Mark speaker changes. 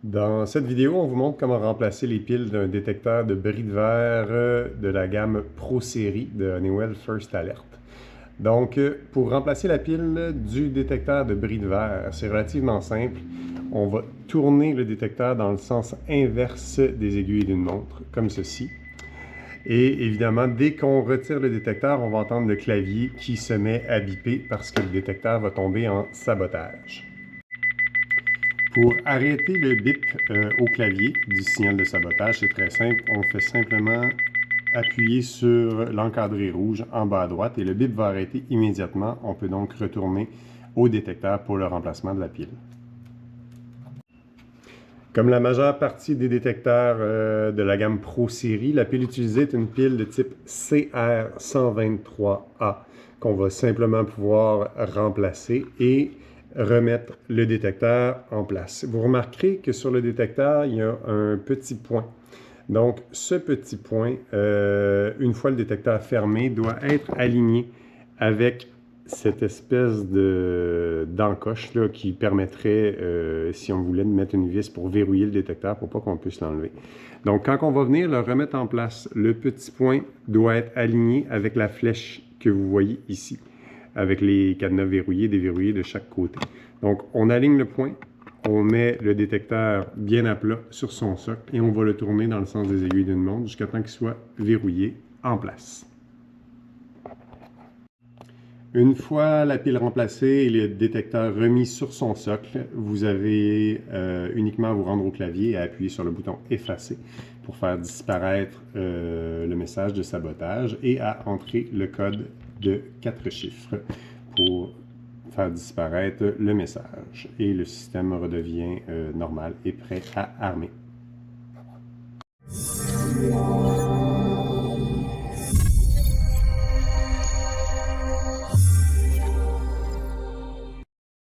Speaker 1: Dans cette vidéo, on vous montre comment remplacer les piles d'un détecteur de bris de verre de la gamme Pro Série de Honeywell First Alert. Donc, pour remplacer la pile du détecteur de bris de verre, c'est relativement simple. On va tourner le détecteur dans le sens inverse des aiguilles d'une montre, comme ceci. Et évidemment, dès qu'on retire le détecteur, on va entendre le clavier qui se met à biper parce que le détecteur va tomber en sabotage. Pour arrêter le bip au clavier du signal de sabotage, c'est très simple. On fait simplement appuyer sur l'encadré rouge en bas à droite et le bip va arrêter immédiatement. On peut donc retourner au détecteur pour le remplacement de la pile. Comme la majeure partie des détecteurs de la gamme Pro Série, la pile utilisée est une pile de type CR123A qu'on va simplement pouvoir remplacer et remettre le détecteur en place. Vous remarquerez que sur le détecteur, il y a un petit point. Donc, ce petit point, une fois le détecteur fermé, doit être aligné avec cette espèce d'encoche là, qui permettrait, si on voulait, de mettre une vis pour verrouiller le détecteur pour pas qu'on puisse l'enlever. Donc, quand on va venir le remettre en place, le petit point doit être aligné avec la flèche que vous voyez ici, avec les cadenas verrouillés, déverrouillés de chaque côté. Donc, on aligne le point, on met le détecteur bien à plat sur son socle et on va le tourner dans le sens des aiguilles d'une montre jusqu'à temps qu'il soit verrouillé en place. Une fois la pile remplacée et le détecteur remis sur son socle, vous avez uniquement à vous rendre au clavier et à appuyer sur le bouton « Effacer » pour faire disparaître le message de sabotage et à entrer le code de 4 chiffres pour faire disparaître le message. Et le système redevient normal et prêt à armer.